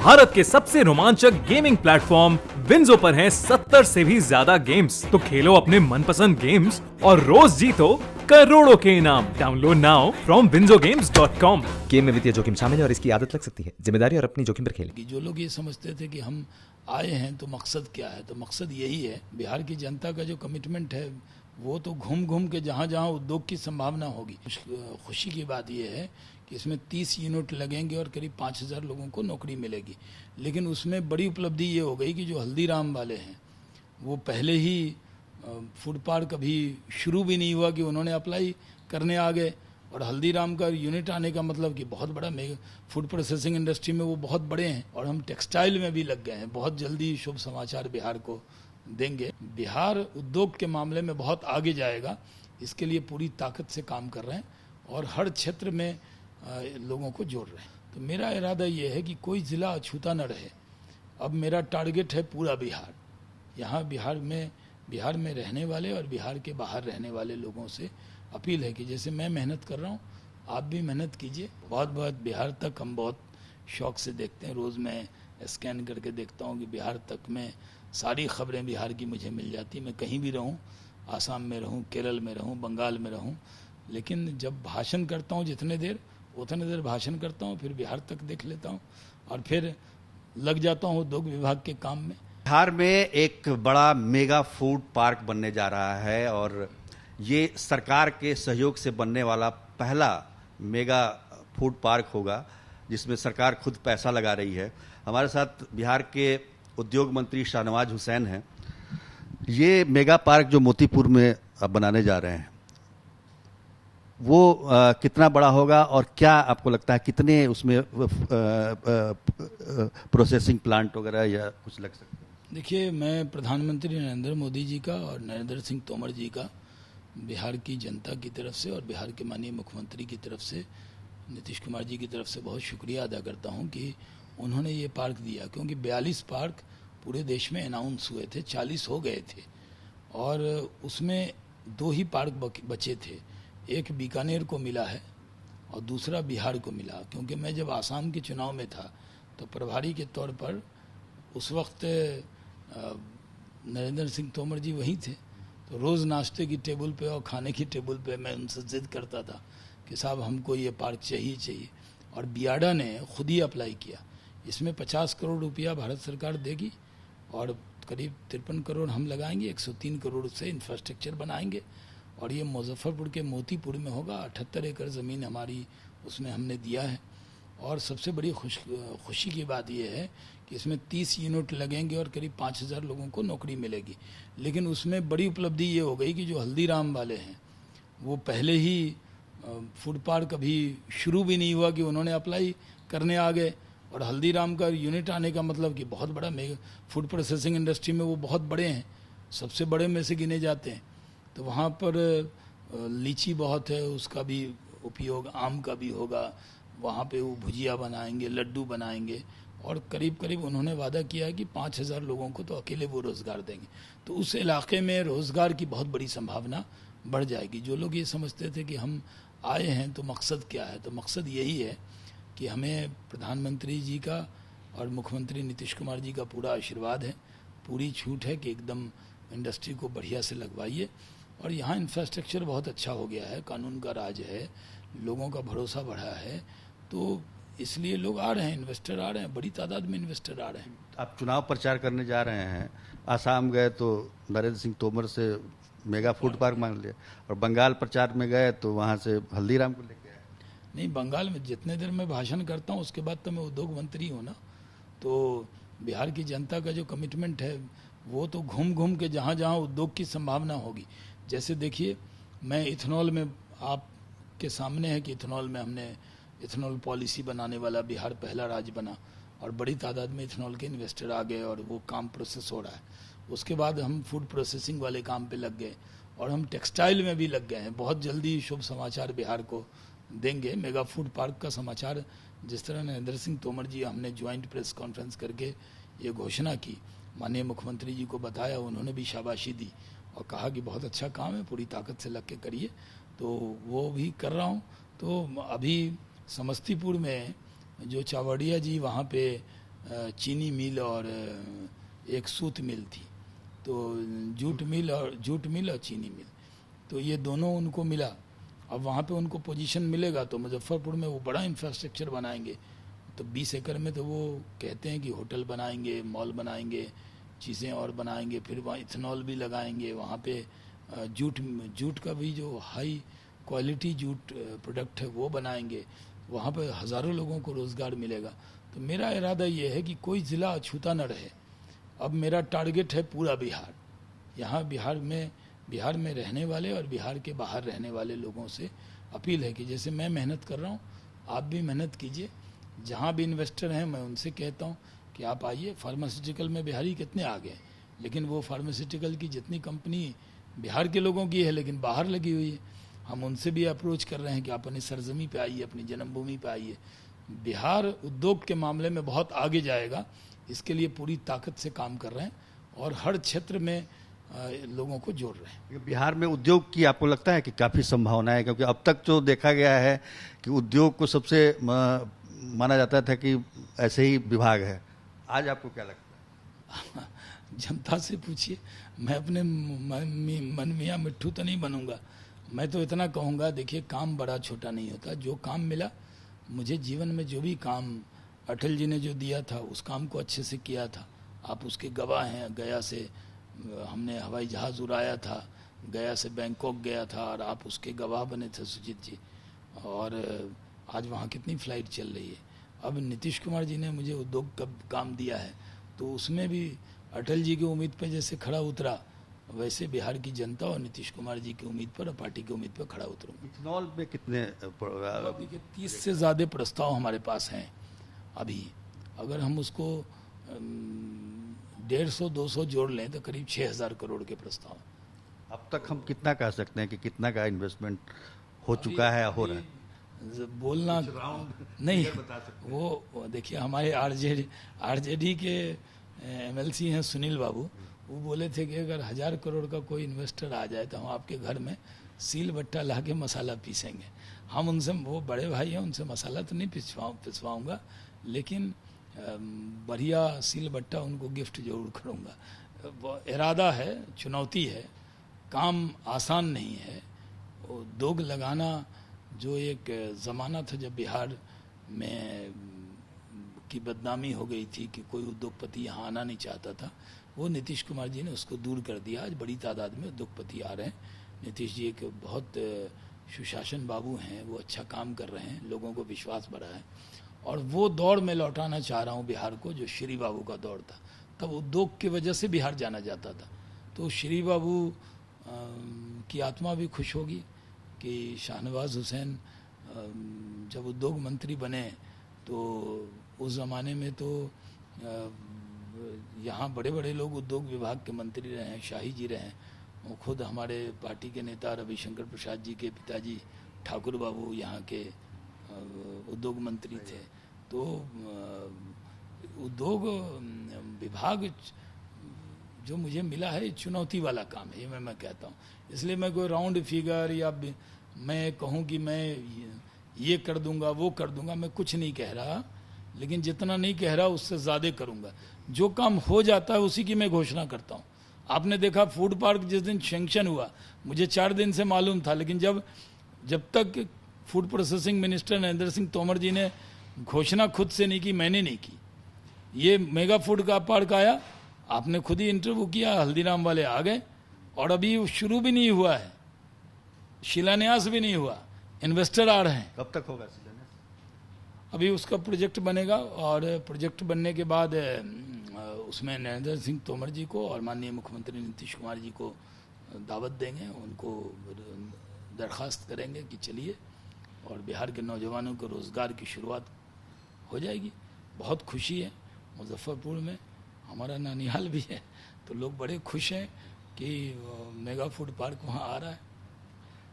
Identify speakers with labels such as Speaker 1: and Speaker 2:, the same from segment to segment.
Speaker 1: भारत के सबसे रोमांचक गेमिंग प्लेटफॉर्म विंजो पर हैं 70 से भी ज्यादा गेम्स। तो खेलो अपने मनपसंद गेम्स और रोज जीतो करोड़ों के इनाम। Download now from winzogames.com।
Speaker 2: Game में वित्तीय जोखिम शामिल है और इसकी आदत लग सकती है। जिम्मेदारी और अपनी जोखिम पर खेलें।
Speaker 3: कि जो लोग ये समझते थे कि हम आए हैं तो मकसद क्या है, तो मकसद यही है, बिहार की जनता का जो कमिटमेंट है वो तो घूम घूम के जहाँ जहाँ उद्योग की संभावना होगी। खुशी की बात यह है कि इसमें 30 यूनिट लगेंगे और करीब 5000 लोगों को नौकरी मिलेगी। लेकिन उसमें बड़ी उपलब्धि ये हो गई कि जो हल्दीराम वाले हैं वो पहले ही फूड पार्क अभी शुरू भी नहीं हुआ कि उन्होंने अप्लाई करने आ गए। और हल्दीराम का यूनिट आने का मतलब कि बहुत बड़ा फूड प्रोसेसिंग इंडस्ट्री में वो बहुत बड़े हैं। और हम टेक्सटाइल में भी लग गए हैं। बहुत जल्दी शुभ समाचार बिहार को देंगे। बिहार उद्योग के मामले में बहुत आगे जाएगा, इसके लिए पूरी ताकत से काम कर रहे हैं और हर क्षेत्र में लोगों को जोड़ रहे हैं। तो मेरा इरादा ये है कि कोई ज़िला अछूता न रहे। अब मेरा टारगेट है पूरा बिहार। यहाँ बिहार में रहने वाले और बिहार के बाहर रहने वाले लोगों से अपील है कि जैसे मैं मेहनत कर रहा हूँ आप भी मेहनत कीजिए। बहुत बिहार तक हम बहुत शौक से देखते हैं। रोज़ मैं स्कैन करके देखता हूँ कि बिहार तक में सारी खबरें बिहार की मुझे मिल जाती। मैं कहीं भी रहूँ, आसाम में रहूँ, केरल में रहूँ, बंगाल में रहूँ, लेकिन जब भाषण करता हूँ उतने देर भाषण करता हूँ, फिर बिहार तक देख लेता हूँ और फिर लग जाता हूँ उद्योग विभाग के काम में।
Speaker 4: बिहार में एक बड़ा मेगा फूड पार्क बनने जा रहा है और ये सरकार के सहयोग से बनने वाला पहला मेगा फूड पार्क होगा जिसमें सरकार खुद पैसा लगा रही है। हमारे साथ बिहार के उद्योग मंत्री शाहनवाज हुसैन हैं। ये मेगा पार्क जो मोतीपुर में अब बनाने जा रहे हैं वो कितना बड़ा होगा और क्या आपको लगता है कितने उसमें प्रोसेसिंग प्लांट वगैरह या कुछ लग सकते हैं?
Speaker 3: देखिए, मैं प्रधानमंत्री नरेंद्र मोदी जी का और नरेंद्र सिंह तोमर जी का बिहार की जनता की तरफ से और बिहार के माननीय मुख्यमंत्री की तरफ से, नीतीश कुमार जी की तरफ से बहुत शुक्रिया अदा करता हूं कि उन्होंने ये पार्क दिया। क्योंकि 42 पार्क पूरे देश में अनाउंस हुए थे, 40 हो गए थे और उसमें 2 ही पार्क बचे थे। एक बीकानेर को मिला है और दूसरा बिहार को मिला। क्योंकि मैं जब आसाम के चुनाव में था तो प्रभारी के तौर पर उस वक्त नरेंद्र सिंह तोमर जी वहीं थे। तो रोज़ नाश्ते की टेबल पे और खाने की टेबल पे मैं उनसे जिद करता था कि साहब हमको ये पार्क चाहिए। और बियाडा ने खुद ही अप्लाई किया। इसमें 50 करोड़ रुपया भारत सरकार देगी और करीब 53 करोड़ हम लगाएंगे। 103 करोड़ से इंफ्रास्ट्रक्चर बनाएंगे और ये मुजफ्फरपुर के मोतीपुर में होगा। 78 एकड़ ज़मीन हमारी उसमें हमने दिया है। और सबसे बड़ी खुशी की बात यह है कि इसमें 30 यूनिट लगेंगे और करीब 5000 लोगों को नौकरी मिलेगी। लेकिन उसमें बड़ी उपलब्धि ये हो गई कि जो हल्दीराम वाले हैं वो पहले ही फूड पार्क अभी शुरू भी नहीं हुआ कि उन्होंने अप्लाई करने आ गए। और हल्दीराम का यूनिट आने का मतलब कि बहुत बड़ा फूड प्रोसेसिंग इंडस्ट्री में वो बहुत बड़े हैं, सबसे बड़े में से गिने जाते हैं। तो वहाँ पर लीची बहुत है, उसका भी उपयोग आम का भी होगा। वहाँ पे वो भुजिया बनाएंगे, लड्डू बनाएंगे और करीब उन्होंने वादा किया है कि 5000 लोगों को तो अकेले वो रोज़गार देंगे। तो उस इलाके में रोज़गार की बहुत बड़ी संभावना बढ़ जाएगी। जो लोग ये समझते थे कि हम आए हैं तो मकसद क्या है, तो मकसद यही है कि हमें प्रधानमंत्री जी का और मुख्यमंत्री नीतीश कुमार जी का पूरा आशीर्वाद है, पूरी छूट है कि एकदम इंडस्ट्री को बढ़िया से लगवाइए। और यहाँ इंफ्रास्ट्रक्चर बहुत अच्छा हो गया है, कानून का राज है, लोगों का भरोसा बढ़ा है। तो इसलिए लोग आ रहे हैं, इन्वेस्टर आ रहे हैं, बड़ी तादाद में इन्वेस्टर आ रहे हैं।
Speaker 4: आप चुनाव प्रचार करने जा रहे हैं, आसाम गए तो नरेंद्र सिंह तोमर से मेगा फूड पार्क मांग लिया और बंगाल प्रचार में गए तो वहाँ से हल्दीराम को लेके आए।
Speaker 3: नहीं, बंगाल में जितने देर मैं भाषण करता हूँ उसके बाद तो मैं उद्योग मंत्री हूँ ना। तो बिहार की जनता का जो कमिटमेंट है वो तो घूम घूम के जहाँ जहाँ उद्योग की संभावना होगी। जैसे देखिए, मैं इथेनॉल में आपके सामने है कि इथेनॉल में हमने इथेनॉल पॉलिसी बनाने वाला बिहार पहला राज्य बना और बड़ी तादाद में इथेनॉल के इन्वेस्टर आ गए और वो काम प्रोसेस हो रहा है। उसके बाद हम फूड प्रोसेसिंग वाले काम पे लग गए और हम टेक्सटाइल में भी लग गए हैं। बहुत जल्दी शुभ समाचार बिहार को देंगे। मेगा फूड पार्क का समाचार जिस तरह नरेंद्र सिंह तोमर जी हमने ज्वाइंट प्रेस कॉन्फ्रेंस करके ये घोषणा की, माननीय मुख्यमंत्री जी को बताया, उन्होंने भी शाबाशी दी और कहा कि बहुत अच्छा काम है, पूरी ताकत से लग के करिए। तो वो भी कर रहा हूँ। तो अभी समस्तीपुर में जो चावड़िया जी वहाँ पे चीनी मिल और एक सूत मिल थी, तो जूट मिल और चीनी मिल, तो ये दोनों उनको मिला। अब वहाँ पे उनको पोजीशन मिलेगा तो मुजफ्फरपुर में वो बड़ा इंफ्रास्ट्रक्चर बनाएंगे, तो 20 एकड़ में तो वो कहते हैं कि होटल बनाएंगे, मॉल बनाएंगे, चीज़ें और बनाएंगे, फिर वहाँ इथेनॉल भी लगाएंगे, वहाँ पे जूट का भी जो हाई क्वालिटी जूट प्रोडक्ट है वो बनाएंगे, वहाँ पे हज़ारों लोगों को रोज़गार मिलेगा। तो मेरा इरादा ये है कि कोई ज़िला अछूता न रहे। अब मेरा टारगेट है पूरा बिहार। यहाँ बिहार में रहने वाले और बिहार के बाहर रहने वाले लोगों से अपील है कि जैसे मैं मेहनत कर रहा हूँ, आप भी मेहनत कीजिए। जहाँ भी इन्वेस्टर हैं मैं उनसे कहता हूँ कि आप आइए। फार्मास्यूटिकल में बिहारी कितने आ गए, लेकिन वो फार्मास्यूटिकल की जितनी कंपनी बिहार के लोगों की है लेकिन बाहर लगी हुई है, हम उनसे भी अप्रोच कर रहे हैं कि आप अपनी सरजमी पे आइए, अपनी जन्मभूमि पे आइए। बिहार उद्योग के मामले में बहुत आगे जाएगा, इसके लिए पूरी ताकत से काम कर रहे हैं और हर क्षेत्र में लोगों को जोड़ रहे हैं।
Speaker 4: बिहार में उद्योग की आपको लगता है कि काफ़ी संभावना है? क्योंकि अब तक जो देखा गया है कि उद्योग को सबसे माना जाता था कि ऐसे ही विभाग है, आज आपको क्या लगता है?
Speaker 3: जनता से पूछिए, मैं अपने मन मियाँ मिट्ठू तो नहीं बनूंगा। मैं तो इतना कहूँगा, देखिए काम बड़ा छोटा नहीं होता। जो काम मिला मुझे जीवन में, जो भी काम अटल जी ने जो दिया था उस काम को अच्छे से किया था, आप उसके गवाह हैं। गया से हमने हवाई जहाज़ उड़ाया था, गया से बैंकॉक गया था और आप उसके गवाह बने थे सुजीत जी, और आज वहाँ कितनी फ़्लाइट चल रही है। अब नीतीश कुमार जी ने मुझे उद्योग का काम दिया है, तो उसमें भी अटल जी की उम्मीद पे जैसे खड़ा उतरा, वैसे बिहार की जनता और नीतीश कुमार जी की उम्मीद पर और पार्टी की उम्मीद पर खड़ा उतरूंगा।
Speaker 4: इथेनॉल में कितने
Speaker 3: 30 से ज़्यादा प्रस्ताव हमारे पास हैं अभी। अगर हम उसको 150-200 जोड़ लें तो करीब 6,000 करोड़ के प्रस्ताव।
Speaker 4: अब तक हम कितना कह सकते हैं कि कितना का इन्वेस्टमेंट हो चुका है या हो रहा है?
Speaker 3: बोलना नहीं, वो देखिए हमारे आरजेडी के एमएलसी हैं सुनील बाबू, वो बोले थे कि अगर 1,000 करोड़ का कोई इन्वेस्टर आ जाए तो हम आपके घर में सील बट्टा ला के मसाला पीसेंगे। हम उनसे, वो बड़े भाई हैं, उनसे मसाला तो नहीं पिसवाऊंगा, लेकिन बढ़िया सील बट्टा उनको गिफ्ट जरूर करूंगा। इरादा है, चुनौती है, काम आसान नहीं है। उद्योग लगाना जो एक ज़माना था जब बिहार में की बदनामी हो गई थी कि कोई उद्योगपति यहाँ आना नहीं चाहता था, वो नीतीश कुमार जी ने उसको दूर कर दिया। आज बड़ी तादाद में उद्योगपति आ रहे हैं। नीतीश जी एक बहुत सुशासन बाबू हैं, वो अच्छा काम कर रहे हैं, लोगों को विश्वास बढ़ा है। और वो दौड़ में लौटाना चाह रहा हूँ बिहार को, जो श्री बाबू का दौर था। तब उद्योग की वजह से बिहार जाना जाता था। तो श्री बाबू की आत्मा भी खुश होगी कि शाहनवाज हुसैन जब उद्योग मंत्री बने तो उस ज़माने में तो यहाँ बड़े बड़े लोग उद्योग विभाग के मंत्री रहे हैं, शाही जी रहे हैं। वो खुद हमारे पार्टी के नेता रविशंकर प्रसाद जी के पिताजी ठाकुर बाबू यहाँ के उद्योग मंत्री थे। तो उद्योग विभाग जो मुझे मिला है चुनौती वाला काम है, ये मैं कहता हूँ। इसलिए मैं कोई राउंड फिगर या मैं कहूँ कि मैं ये कर दूंगा वो कर दूंगा, मैं कुछ नहीं कह रहा, लेकिन जितना नहीं कह रहा उससे ज़्यादा करूंगा। जो काम हो जाता है उसी की मैं घोषणा करता हूँ। आपने देखा फूड पार्क जिस दिन सैंक्शन हुआ, मुझे 4 दिन से मालूम था, लेकिन जब तक food processing minister Narendra Singh Tomar ji ने घोषणा खुद से नहीं की, मैंने नहीं की। ये मेगा फूड का पार्क आया, आपने खुद ही इंटरव्यू किया, हल्दीराम वाले आ गए, और अभी शुरू भी नहीं हुआ है, शिलान्यास भी नहीं हुआ, इन्वेस्टर आ रहे हैं।
Speaker 4: कब तक होगा शिलान्यास?
Speaker 3: अभी उसका प्रोजेक्ट बनेगा और प्रोजेक्ट बनने के बाद उसमें नरेंद्र सिंह तोमर जी को और माननीय मुख्यमंत्री नीतीश कुमार जी को दावत देंगे, उनको दरख्वास्त करेंगे कि चलिए, और बिहार के नौजवानों को रोज़गार की शुरुआत हो जाएगी। बहुत खुशी है। मुजफ्फरपुर में हमारा नानिहाल भी है, तो लोग बड़े खुश हैं कि मेगा फूड पार्क वहाँ आ रहा है।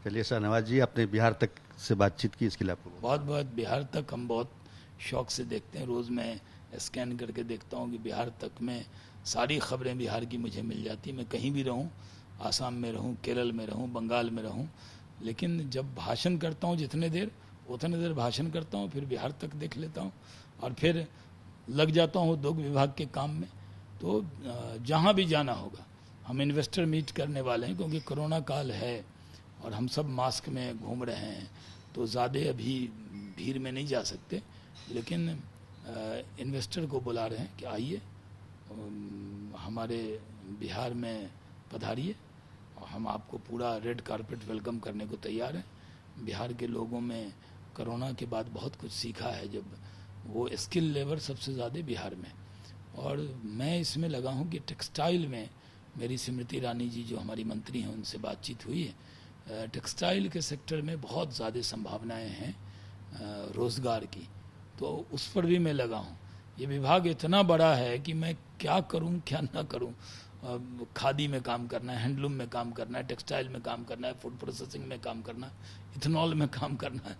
Speaker 4: चलिए शाहनवाज जी, आपने बिहार तक से बातचीत की, इसके लिए आपको
Speaker 3: बहुत बहुत बिहार तक हम बहुत शौक से देखते हैं। रोज़ मैं स्कैन करके देखता हूँ कि बिहार तक में सारी खबरें बिहार की मुझे मिल जाती। मैं कहीं भी रहूँ, आसाम में रहूँ, केरल में रहूँ, बंगाल में रहूँ, लेकिन जब भाषण करता हूँ उतने देर भाषण करता हूँ, फिर बिहार तक देख लेता हूँ, और फिर लग जाता हूँ उद्योग विभाग के काम में, तो जहाँ भी जाना होगा हम इन्वेस्टर मीट करने वाले हैं, क्योंकि कोरोना काल है और हम सब मास्क में घूम रहे हैं, तो ज़्यादा अभी भीड़ में नहीं जा सकते, लेकिन इन्वेस्टर को बुला रहे हैं कि आइए हमारे बिहार में पधारिए और हम आपको पूरा रेड कारपेट वेलकम करने को तैयार हैं। बिहार के लोगों में कोरोना के बाद बहुत कुछ सीखा है, जब वो स्किल लेवल सबसे ज़्यादा बिहार में, और मैं इसमें लगा हूँ कि टेक्सटाइल में मेरी स्मृति ईरानी जी जो हमारी मंत्री हैं उनसे बातचीत हुई है, टेक्सटाइल के सेक्टर में बहुत ज़्यादा संभावनाएं हैं रोज़गार की, तो उस पर भी मैं लगा हूँ। ये विभाग इतना बड़ा है कि मैं क्या करूँ क्या ना करूँ, खादी में काम करना है, हैंडलूम में काम करना है, टेक्सटाइल में काम करना है, फूड प्रोसेसिंग में काम करना है, इथेनॉल में काम करना है,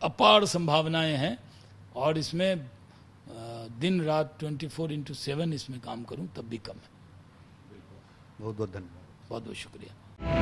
Speaker 3: अपार संभावनाएं हैं, और इसमें दिन रात 24/7 इसमें काम करूं तब भी कम है।
Speaker 4: बहुत बहुत धन्यवाद।
Speaker 3: बहुत बहुत शुक्रिया।